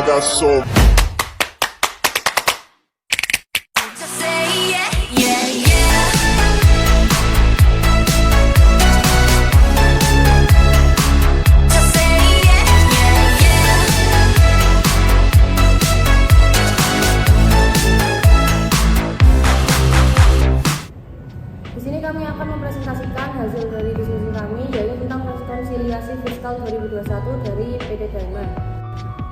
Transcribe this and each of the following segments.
got so. Di sini kami akan mempresentasikan hasil dari diskusi kami, yaitu tentang rekonsiliasi fiskal 2021 dari PT Diamond.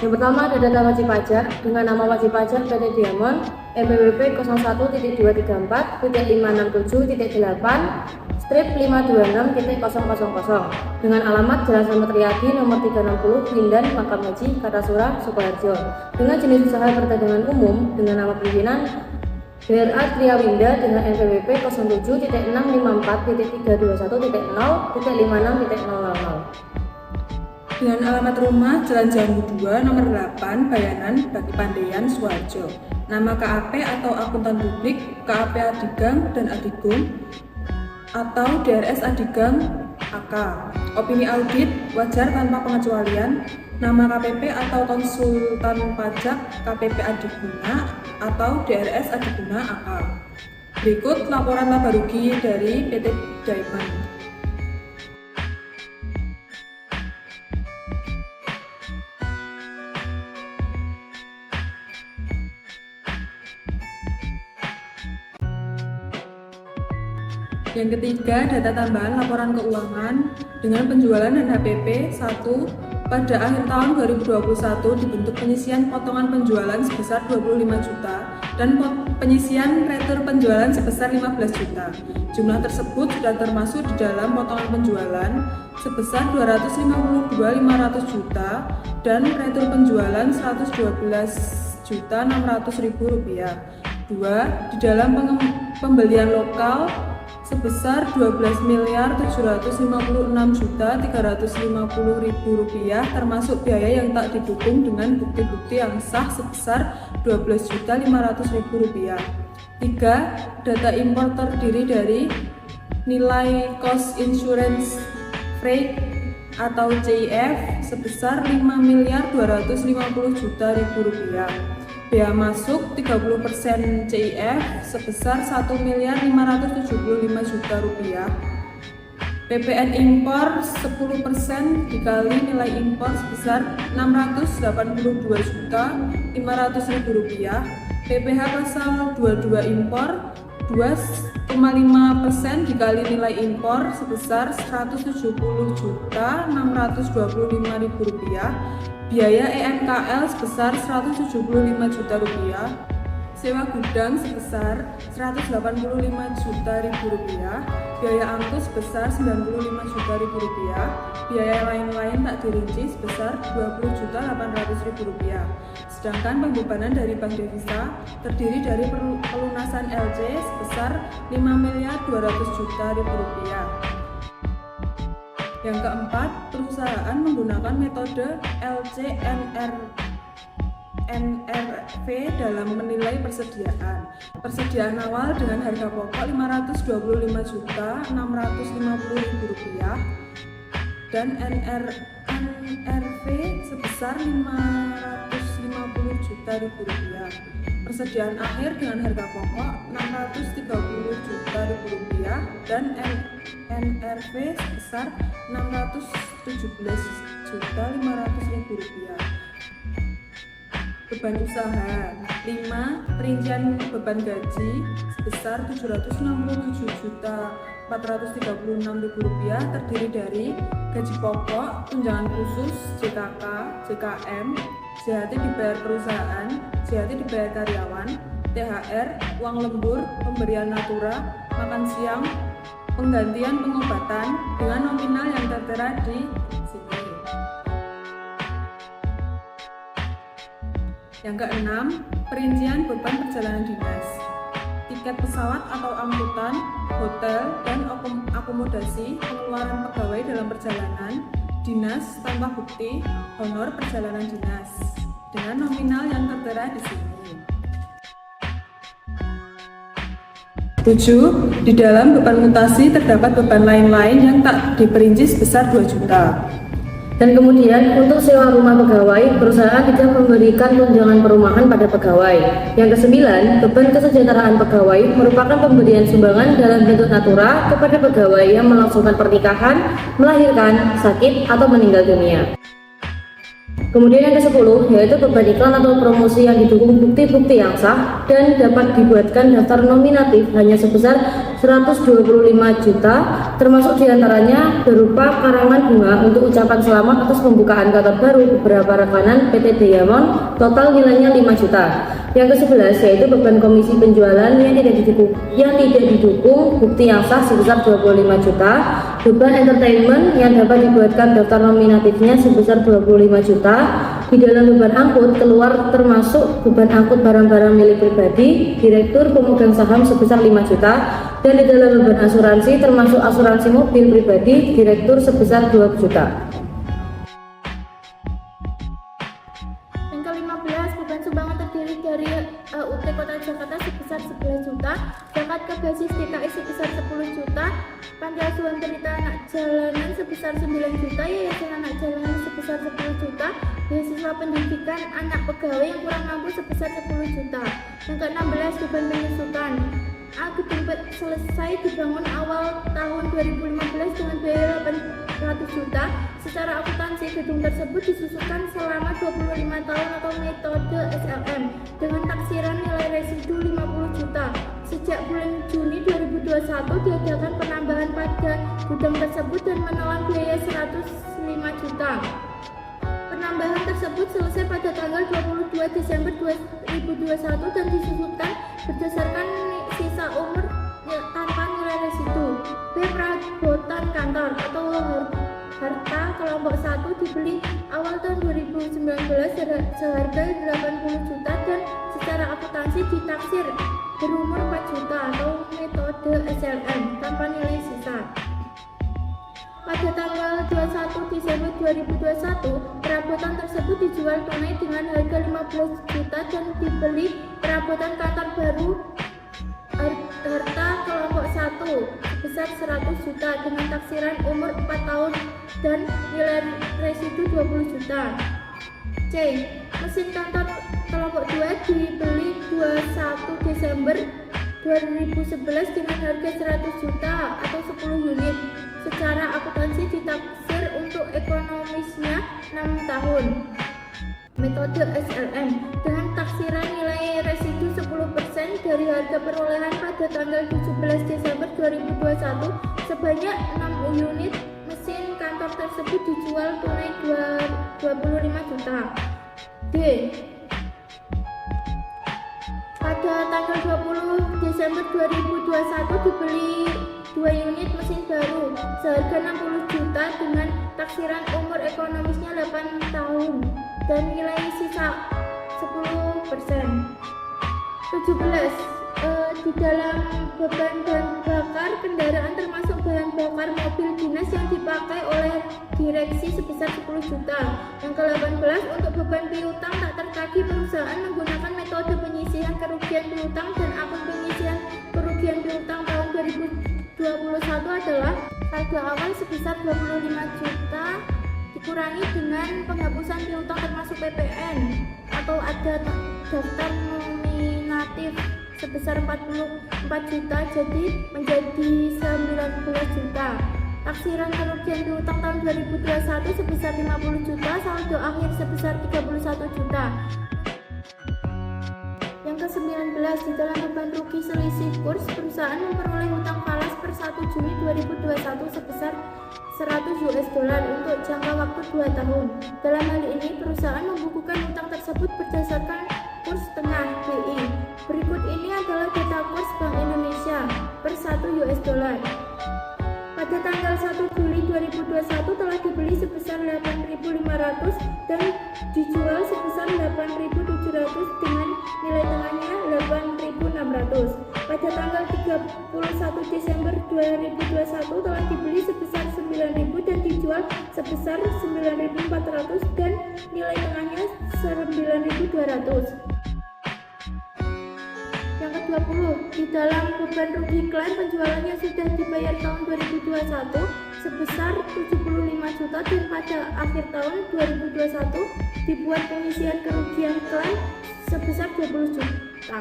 Yang pertama ada data wajib pajak dengan nama wajib pajak PT Diamond MPWP 01.234.567.8 strip 526.000 dengan alamat Jalan Slamet Riyadi nomor 360 Windan Makam Haji Kartasura Sukoharjo dengan jenis usaha perdagangan umum dengan nama pimpinan BRA Triawinda dengan NPWP 07.654.321.0.56.000 dengan alamat rumah Jalan Jambu 2 nomor 8 Bayanan Bagi Pandean Sukoharjo. Nama KAP atau akuntan publik KAP Adigang dan Adigum atau DRS Adigang AK. Opini audit wajar tanpa pengecualian. Nama KPP atau konsultan pajak KPP Adiguna atau DRS Adiguna AK. Berikut laporan laba rugi dari PT Diamond. Yang ketiga, data tambahan laporan keuangan dengan penjualan dan HPP 1. Pada akhir tahun 2021 dibentuk penyisian potongan penjualan sebesar 25 juta dan penyisian retur penjualan sebesar 15 juta. Jumlah tersebut sudah termasuk di dalam potongan penjualan sebesar 252.500 juta dan retur penjualan 112.600.000 rupiah. 2. Di dalam pembelian lokal sebesar 12.756.350.000 rupiah termasuk biaya yang tak didukung dengan bukti-bukti yang sah sebesar 12.500.000 rupiah. 3. Data impor terdiri dari nilai cost insurance freight atau CIF sebesar 5.250.000.000 rupiah. Bea masuk 30% CIF sebesar 1.575.000.000 rupiah. PPN impor 10% dikali nilai impor sebesar 682.500.000 rupiah. PPh pasal 22 impor 2,5% dikali nilai impor sebesar 170.625.000 rupiah. Biaya EMKL sebesar 175 juta rupiah, sewa gudang sebesar 185 juta rupiah, biaya angkut sebesar 95 juta rupiah, biaya lain-lain tak dirinci sebesar 20.800.000 rupiah. Sedangkan pembebanan dari Bank Devisa terdiri dari pelunasan LC sebesar 5.200 juta rupiah. Yang keempat, perusahaan menggunakan metode LCNRV dalam menilai persediaan. Persediaan awal dengan harga pokok Rp525.650.000 dan NRV sebesar Rp550 juta. Persediaan akhir dengan harga pokok Rp630 juta dan NRV sebesar Rp617.500.000. Beban usaha 5. Perincian beban gaji sebesar Rp767.436.000 terdiri dari gaji pokok, tunjangan khusus, JKK, JKM, JHT dibayar perusahaan, JHT dibayar karyawan, THR, uang lembur, pemberian natura, makan siang, penggantian pengobatan dengan nominal yang tertera di sini. Yang keenam, perincian beban perjalanan dinas. Tiket pesawat atau angkutan, hotel, dan akomodasi pengeluaran pegawai dalam perjalanan dinas tanpa bukti, honor perjalanan dinas dengan nominal yang tertera di sini. 7. Di dalam beban mutasi terdapat beban lain-lain yang tak diperinci sebesar 2 juta. Dan kemudian untuk sewa rumah pegawai, perusahaan tidak memberikan tunjangan perumahan pada pegawai. Yang kesembilan, beban kesejahteraan pegawai merupakan pemberian sumbangan dalam bentuk natura kepada pegawai yang melangsungkan pernikahan, melahirkan, sakit, atau meninggal dunia. Kemudian yang ke-10 yaitu beban iklan atau promosi yang didukung bukti-bukti yang sah dan dapat dibuatkan daftar nominatif hanya sebesar 125 juta, termasuk diantaranya berupa karangan bunga untuk ucapan selamat atas pembukaan kantor baru beberapa rekanan PT Diamond, total nilainya 5 juta. Yang ke-11 yaitu beban komisi penjualan yang tidak didukung bukti yang sah sebesar 25 juta, beban entertainment yang dapat dibuatkan daftar nominatifnya sebesar 25 juta. Di dalam beban angkut keluar termasuk beban angkut barang-barang milik pribadi, direktur pemegang saham sebesar 5 juta, dan di dalam beban asuransi termasuk asuransi mobil pribadi, direktur sebesar 2 juta. Yang ke-15, beban sumbangan terdiri dari UT Kota Jakarta sebesar 11 juta, zakat ke basis DKI sebesar 10 juta, panti asuhan berita anak jalanan sebesar 9 juta, yayasan anak jalanan sebesar 10 juta, beasiswa pendidikan anak pegawai yang kurang mampu sebesar 10 juta. Yang ke-16, beban penyusutan. Gedung selesai dibangun awal tahun 2015 dengan biaya 800 juta. Secara akuntansi, gedung tersebut disusunkan selama 25 tahun atau metode SLM dengan taksiran nilai residu 50 juta. Sejak bulan Juni 2021 diadakan penambahan pada gudang tersebut dan menelan biaya 105 juta. Penambahan tersebut selesai pada tanggal 22 Desember 2021 dan disusunkan berdasarkan sisa umur tanpa nilai residu. B. Perabotan kantor atau harta kelompok 1 dibeli awal tahun 2019 seharga 80 juta dan secara akuntansi ditaksir berumur 4 juta atau metode SLM tanpa nilai sisa. Pada tanggal 21 Desember 2021, perabotan tersebut dijual tunai dengan harga 15 juta dan dibeli perabotan kantor baru harta kelompok 1 sebesar 100 juta dengan taksiran umur 4 tahun dan nilai residu 20 juta. C. Mesin kantor kelompok 2 dibeli 21 Desember 2011 dengan harga 100 juta atau 10 unit. Secara akuntansi ditaksir untuk ekonomisnya 6 tahun. Metode SLM dengan taksiran nilai residu 10% dari harga perolehan pada tanggal 17 Desember 2021 sebanyak 6 unit mesin kantor tersebut dijual tunai 25 juta. D. Pada tanggal 20 Desember 2021 dibeli 2 unit mesin baru seharga 60 juta dengan taksiran umur ekonomisnya 8 tahun dan nilai sisa 10%. 17. Di dalam beban bahan bakar kendaraan termasuk bahan bakar mobil dinas yang dipakai oleh direksi sebesar 10 juta. Yang ke-18, untuk beban piutang tak tertagih perusahaan menggunakan metode penyisihan kerugian piutang dan akun penyisihan kerugian piutang tahun 2021 adalah saldo awal sebesar 25 juta dikurangi dengan penghapusan piutang termasuk PPN atau ada daftar nominatif sebesar 44 juta jadi menjadi 19 juta. Taksiran kerugian piutang tahun 2021 sebesar 50 juta, saldo akhir sebesar 31 juta. Yang ke-19, di dalam beban rugi selisih kurs, perusahaan memperoleh hutang falas per 1 Juni 2021 sebesar 100 US dollar untuk jangka waktu 2 tahun. Dalam hal ini, perusahaan membukukan hutang tersebut berdasarkan kurs tengah BI. Berikut ini adalah data kurs Bank Indonesia per 1 US dollar. Pada tanggal 1 Juli 2021 telah dibeli sebesar 8.500 dan dijual sebesar 8.700 dengan nilai tengahnya 8.600. Pada tanggal 31 Desember 2021 telah dibeli sebesar 9.000 dan dijual sebesar 9.400 dan nilai tengahnya 9.200. Yang ke-20, di dalam beban rugi klaim penjualan yang sudah dibayar tahun 2021 sebesar 75 juta dan pada akhir tahun 2021 dibuat pengisian kerugian klaim sebesar 20 juta.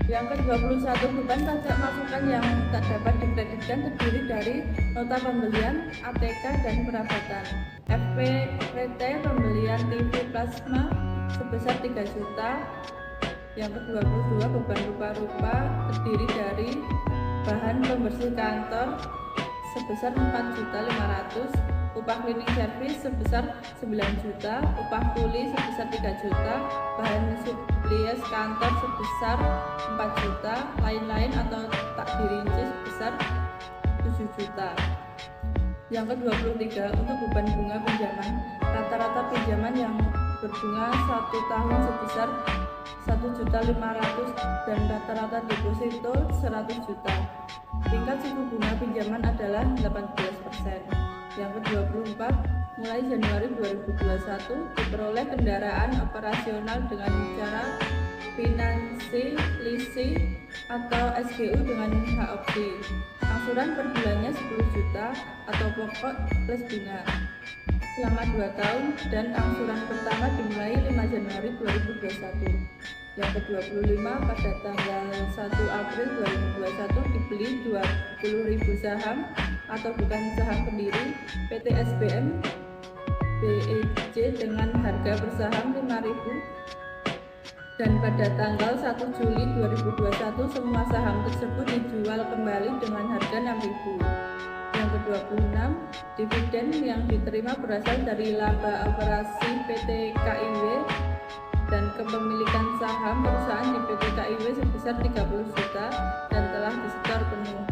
Yang ke-21, beban pajak masukan yang tak dapat dikreditkan terdiri dari nota pembelian, ATK, dan perabotan. FPPT pembelian TV plasma sebesar 3 juta. Yang ke-22, beban rupa-rupa terdiri dari bahan pembersih kantor sebesar 4.500.000, upah cleaning service sebesar 9 juta, upah kuli sebesar 3 juta, bahan suplies kantor sebesar 4 juta, lain-lain atau tak dirinci sebesar 7 juta. Yang ke-23, untuk beban bunga pinjaman, rata-rata pinjaman yang berbunga 1 tahun sebesar 1.500.000 dan rata-rata deposito 100 juta. Tingkat suku bunga pinjaman adalah 18%. Yang ke-24, mulai Januari 2021 diperoleh kendaraan operasional dengan cara finansi, leasing, atau SGU dengan hak opsi. Angsuran per bulannya 10 juta atau pokok plus bunga selama 2 tahun dan angsuran pertama dimulai 5 Januari 2021. Yang ke-25, pada tanggal 1 April 2021 dibeli 20.000 saham atau bukan saham pendiri PT SBM BEJ dengan harga per saham 5.000 dan pada tanggal 1 Juli 2021 semua saham tersebut dijual kembali dengan harga 6.000. Yang ke-26, dividen yang diterima berasal dari laba operasi PT KIW dan kepemilikan saham perusahaan di PT KIW sebesar 30 juta dan telah disetor penuh.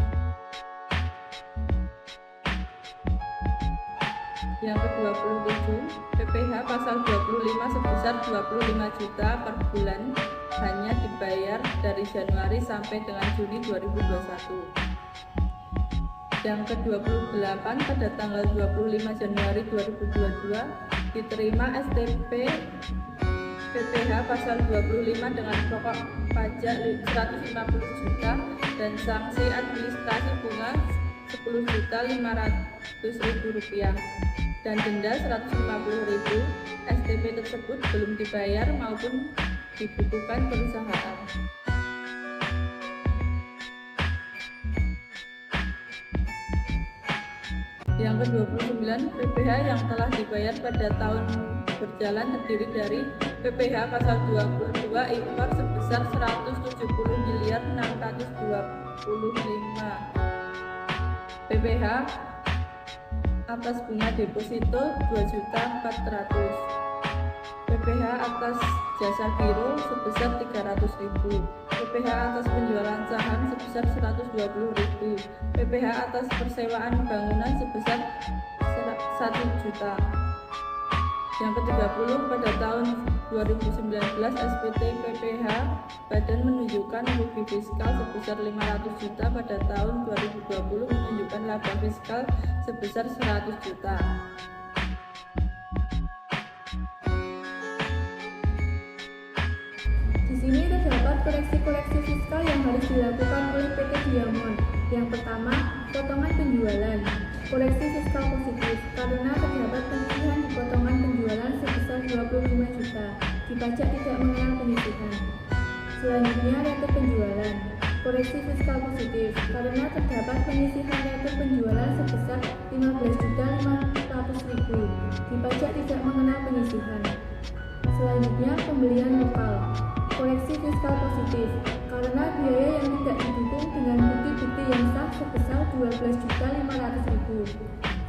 Yang ke-27, PPh pasal 25 sebesar 25 juta per bulan hanya dibayar dari Januari sampai dengan Juni 2021. Yang ke-28, pada tanggal 25 Januari 2022 diterima STP PPh pasal 25 dengan pokok pajak 150 juta dan sanksi administrasi bunga 10.500.000 rupiah dan denda 150.000. STP tersebut belum dibayar maupun dibukukan perusahaan. Yang ke-29, PPh yang telah dibayar pada tahun berjalan terdiri dari PPh pasal 22 impor sebesar 170.625, PPh atas bunga deposito 2.400.000, PPh atas jasa giro sebesar 300.000, PPh atas penjualan saham sebesar 120.000, PPh atas persewaan bangunan sebesar 1 juta. Yang ke-30, pada tahun 2019 SPT PPh Badan menunjukkan rugi fiskal sebesar 500 juta, pada tahun 2020 menunjukkan laba fiskal sebesar 100 juta. Di sini terdapat koreksi-koreksi fiskal yang harus dilakukan oleh PT Diamond. Yang pertama, potongan penjualan. Koreksi fiskal positif karena terdapat penyisihan di potongan penjualan sebesar 25 juta. Dipajak tidak mengenal penyisihan. Selanjutnya, rate penjualan. Koreksi fiskal positif karena terdapat penyisihan rate penjualan sebesar 15.500.000. Dipajak tidak mengenal penyisihan. Selanjutnya, pembelian lokal. Koreksi fiskal positif karena biaya yang tidak didukung dengan bukti-bukti yang sah sebesar 12.500.000.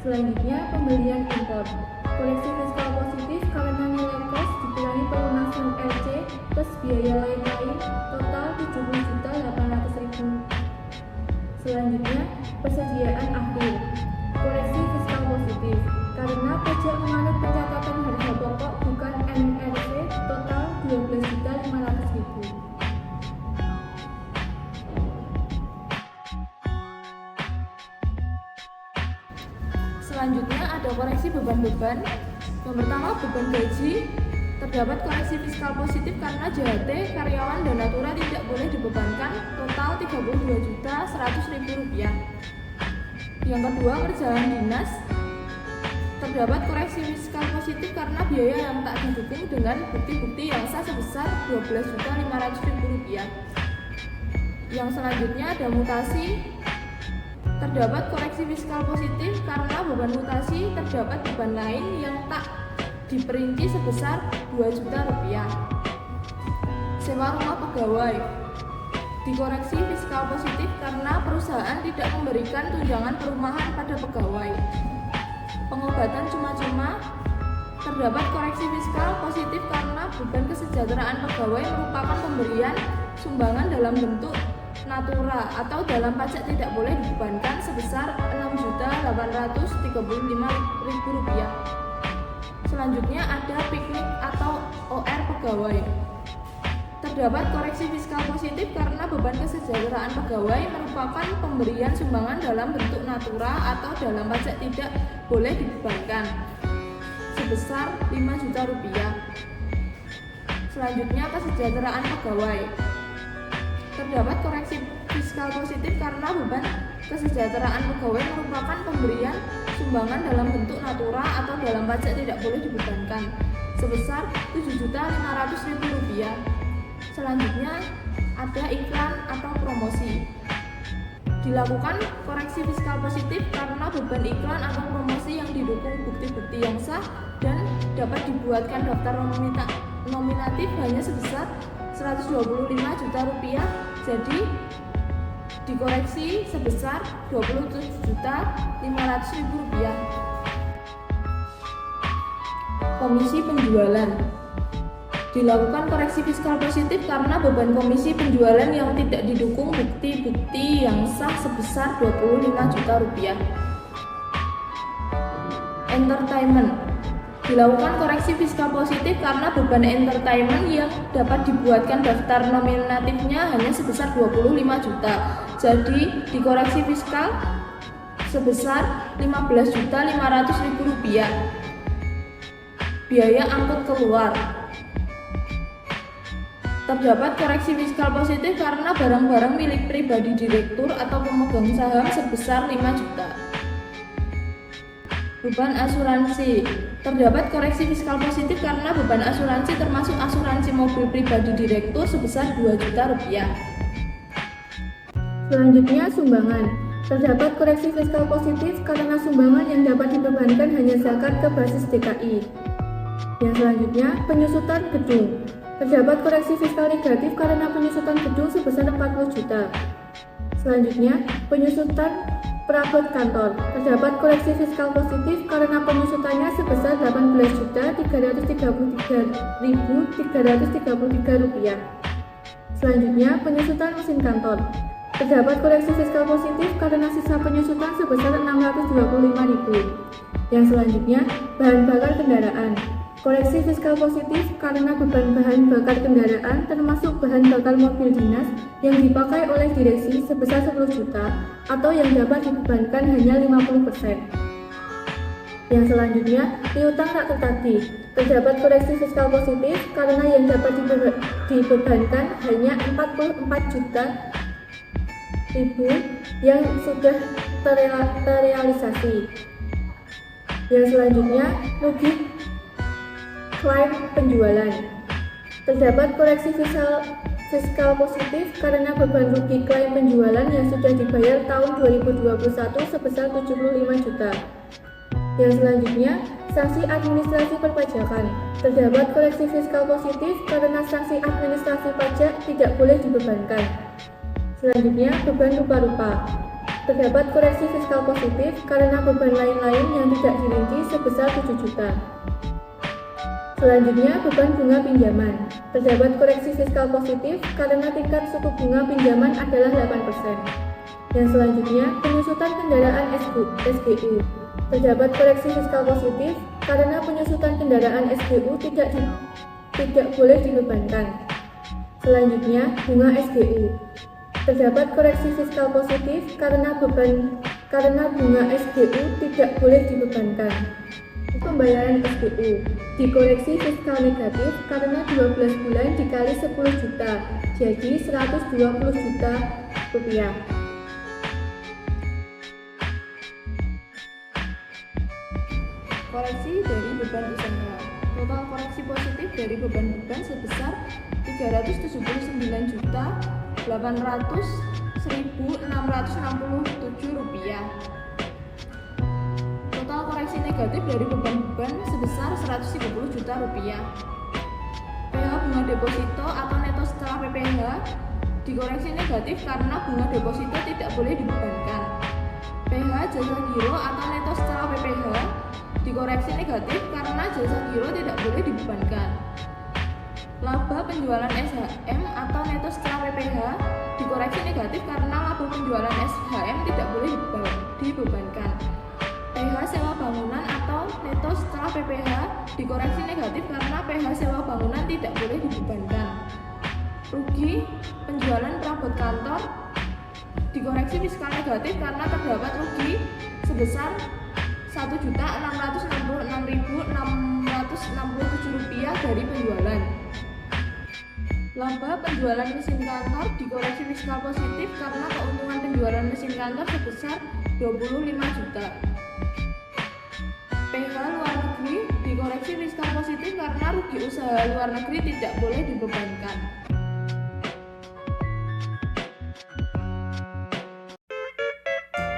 Selanjutnya, pembelian impor. Koreksi fiskal positif karena nilai kos dikurangi pelunasan LC plus biaya lain-lain total 70.800.000. Selanjutnya, persediaan akhir. Koreksi fiskal positif karena pajak menganut pencatatan harga pokok bukan MRC total 12.500.000. Selanjutnya ada koreksi beban-beban. Yang pertama, beban gaji. Terdapat koreksi fiskal positif karena JHT karyawan dan Natura tidak boleh dibebankan total Rp32.100.000. Yang kedua, perjalanan dinas. Terdapat koreksi fiskal positif karena biaya yang tak didukung dengan bukti-bukti yang sah sebesar Rp12.500.000. Yang selanjutnya ada mutasi. Terdapat koreksi fiskal positif karena beban mutasi terdapat beban lain yang tak diperinci sebesar Rp2 juta. Sewa rumah pegawai. Dikoreksi fiskal positif karena perusahaan tidak memberikan tunjangan perumahan pada pegawai. Pengobatan cuma-cuma. Terdapat koreksi fiskal positif karena beban kesejahteraan pegawai merupakan pemberian sumbangan dalam bentuk natura atau dalam pajak tidak boleh dibebankan sebesar Rp6.835.000. Selanjutnya ada piknik atau OR pegawai. Terdapat koreksi fiskal positif karena beban kesejahteraan pegawai merupakan pemberian sumbangan dalam bentuk natura atau dalam pajak tidak boleh dibebankan sebesar Rp5 juta. Selanjutnya kesejahteraan pegawai. Terdapat koreksi fiskal positif karena beban kesejahteraan pegawai merupakan pemberian sumbangan dalam bentuk natura atau dalam pajak tidak boleh dibebankan sebesar Rp7.500.000. Selanjutnya ada iklan atau promosi. Dilakukan koreksi fiskal positif karena beban iklan atau promosi yang didukung bukti-bukti yang sah dan dapat dibuatkan daftar nominatif hanya sebesar Rp125 juta, jadi dikoreksi sebesar Rp27.500.000. Komisi penjualan. Dilakukan koreksi fiskal positif karena beban komisi penjualan yang tidak didukung bukti-bukti yang sah sebesar Rp25 juta. Entertainment. Dilakukan koreksi fiskal positif karena beban entertainment yang dapat dibuatkan daftar nominatifnya hanya sebesar Rp25 juta. Jadi dikoreksi fiskal sebesar Rp15.500.000. Biaya angkut keluar. Terdapat koreksi fiskal positif karena barang-barang milik pribadi direktur atau pemegang saham sebesar Rp5 juta. Beban asuransi. Terdapat koreksi fiskal positif karena beban asuransi termasuk asuransi mobil pribadi direktur sebesar Rp2 juta. Selanjutnya sumbangan. Terdapat koreksi fiskal positif karena sumbangan yang dapat dibebankan hanya zakat ke basis DKI. Yang selanjutnya penyusutan gedung. Terdapat koreksi fiskal negatif karena penyusutan gedung sebesar Rp40 juta. Selanjutnya, penyusutan perabot kantor. Terdapat koreksi fiskal positif karena penyusutannya sebesar Rp18.333.333. Selanjutnya, penyusutan mesin kantor. Terdapat koreksi fiskal positif karena sisa penyusutan sebesar Rp625.000. Yang selanjutnya, bahan bakar kendaraan. Koreksi fiskal positif karena beban bahan bakar kendaraan termasuk bahan bakar mobil dinas yang dipakai oleh direksi sebesar Rp10 juta atau yang dapat dibebankan hanya 50%. Yang selanjutnya, piutang rakyat tadi. Terdapat koreksi fiskal positif karena yang dapat dibebankan hanya Rp44 juta yang sudah terrealisasi. Yang selanjutnya, rugi klaim penjualan. Terdapat koreksi fiskal positif karena beban rugi klaim penjualan yang sudah dibayar tahun 2021 sebesar Rp75 juta. Yang selanjutnya, sanksi administrasi perpajakan. Terdapat koreksi fiskal positif karena sanksi administrasi pajak tidak boleh dibebankan. Selanjutnya, beban rupa-rupa. Terdapat koreksi fiskal positif karena beban lain-lain yang tidak dirinci sebesar Rp7 juta. Selanjutnya, beban bunga pinjaman. Terdapat koreksi fiskal positif karena tingkat suku bunga pinjaman adalah 8%. Yang selanjutnya, penyusutan kendaraan SGU. Terdapat koreksi fiskal positif karena penyusutan kendaraan SGU tidak boleh dibebankan. Selanjutnya, bunga SGU. Terdapat koreksi fiskal positif karena bunga SGU tidak boleh dibebankan. Pembayaran SGU dikoreksi fiskal negatif karena 12 bulan dikali 10 juta, jadi Rp120 juta. koreksi dari beban usaha. Total koreksi positif dari beban sebesar Rp379.800.667. Total koreksi negatif dari beban sebesar Rp130 juta. PH bunga deposito atau neto setelah PPh dikoreksi negatif karena bunga deposito tidak boleh dibebankan. PH jasa giro atau neto setelah PPh dikoreksi negatif karena jasa giro tidak boleh dibebankan. Laba penjualan SHM atau neto setelah PPh dikoreksi negatif karena laba penjualan SHM tidak boleh dibebankan. PH sewa bangunan atau neto setelah PPh dikoreksi negatif karena PH sewa bangunan tidak boleh dibebankan. Rugi penjualan perabot kantor dikoreksi fiskal negatif karena terdapat rugi sebesar Rp1.666.667 dari penjualan. Laba penjualan mesin kantor dikoreksi fiskal positif karena keuntungan penjualan mesin kantor sebesar Rp25 juta. PH luar negeri dikoreksi fiskal positif karena rugi usaha luar negeri tidak boleh dibebankan.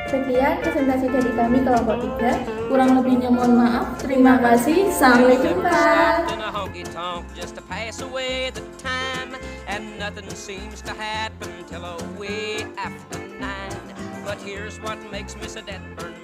Sekian presentasi dari kami kelompok 3. Kurang lebihnya mohon maaf. Terima kasih. Sampai jumpa. In a honky-tonk just to pass away the time, and nothing seems to happen till way after 9. But here's what makes Miss Odette burn